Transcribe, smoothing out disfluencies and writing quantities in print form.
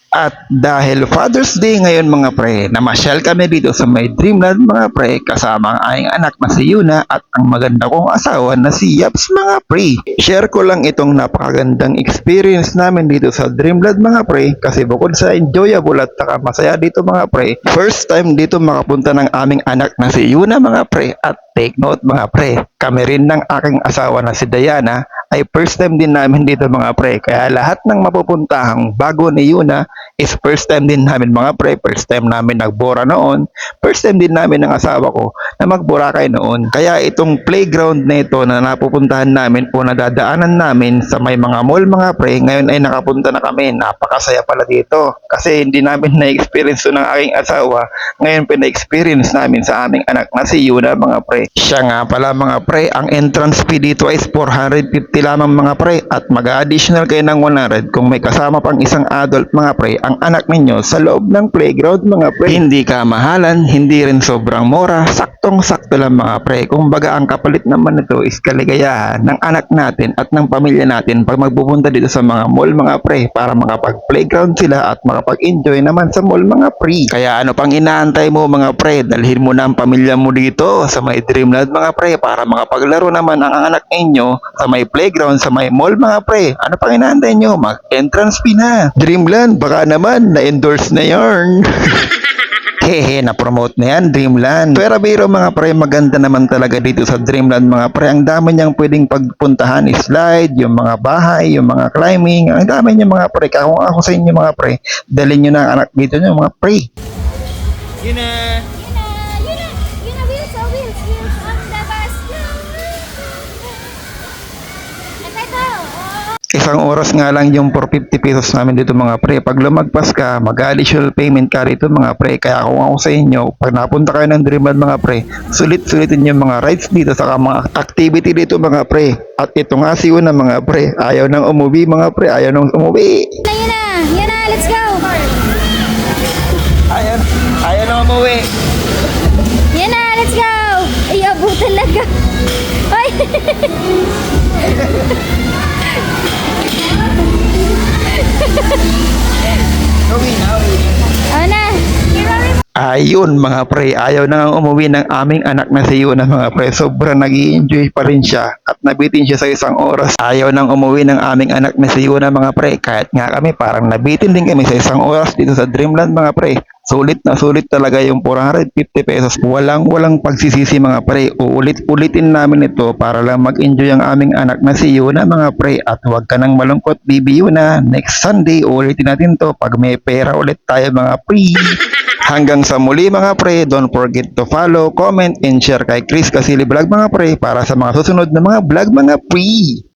At dahil Father's Day ngayon mga pre, namasyal kami dito sa may Dreamland mga pre kasama ang aking anak na si Yuna at ang maganda kong asawa na si Yaps mga pre. Share ko lang itong napakagandang experience namin dito sa Dreamland mga pre kasi bukod sa enjoyable at saka masaya dito mga pre, first time dito makapunta ng aming anak na si Yuna mga pre at take note mga pre, kami rin ng aking asawa na si Diana ay first time din namin dito mga pre. Kaya lahat ng mapupuntahang bago ni Yuna is first time din namin mga pre. First time namin nagbora noon. First time din namin ng asawa ko na magboracay noon. Kaya itong playground na ito na napupuntahan namin o nadadaanan namin sa may mga mall mga pre, ngayon ay nakapunta na kami. Napakasaya pala dito. Kasi hindi namin na-experience ng aking asawa. Ngayon pina-experience namin sa aming anak na si Yuna mga pre. Siya nga pala mga pre, ang entrance fee dito ay 450 lamang mga pre at mag-additional kayo ng 100 kung may kasama pang isang adult mga pre ang anak ninyo sa loob ng playground mga pre. Hindi kamahalan, hindi rin sobrang mura, saktong-sakto lang mga pre. Kung baga ang kapalit naman nito is kaligayahan ng anak natin at ng pamilya natin pag magpupunta dito sa mga mall mga pre para makapag-playground sila at makapag-enjoy naman sa mall mga pre. Kaya ano pang inaantay mo mga pre, dalhin mo na ang pamilya mo dito sa may Dreamland mga pre para makapaglaro naman ang anak ninyo sa may playground sa may mall mga pre. Ano pang inaantay nyo? Mag-entrance fee na. Dreamland, baka naman na-endorse na yarn. Hehe, na-promote na yan, Dreamland. Pero biro mga pre, maganda naman talaga dito sa Dreamland mga pre. Ang dami niyang pwedeng pagpuntahan, slide, yung mga bahay, yung mga climbing. Ang dami niya mga pre. Kaya kung ako sa inyo mga pre, dalhin nyo na ang anak dito nyo mga pre. Yun na. Wheels on the bus. Ito. Isang oras nga lang yung 450 pesos namin dito mga pre. Pag lumagpas ka, mag-additional payment ka dito mga pre. Kaya kung ako sa inyo, pag napunta kayo ng Dreamland mga pre, sulit-sulitin yung mga rides dito saka mga activity dito mga pre. At ito nga si Una mga pre, ayaw nang umuwi mga pre, ayaw nang umuwi. Yan na, let's go. Ayaw nang umuwi. Yan na, let's go. Ay, abo talaga. Ay. Ano na? Ayun mga pre, ayaw na nga umuwi ng aming anak na si Yuna mga pre. Sobrang nag-i-enjoy pa rin siya at nabitin siya sa isang oras. Ayaw nang umuwi ng aming anak na si Yuna mga pre. Kahit nga kami parang nabitin din kami sa isang oras dito sa Dreamland mga pre. Sulit na sulit talaga yung 450 pesos. Walang pagsisisi mga pre. Uulit-ulitin namin ito para lang mag-enjoy ang aming anak na si Yuna mga pre. At huwag ka nang malungkot baby Yuna. Next Sunday ulitin natin to pag may pera ulit tayo mga pre. Hanggang sa muli mga pre, don't forget to follow, comment, and share kay Chris Casili Vlog mga pre para sa mga susunod na mga vlog mga pre.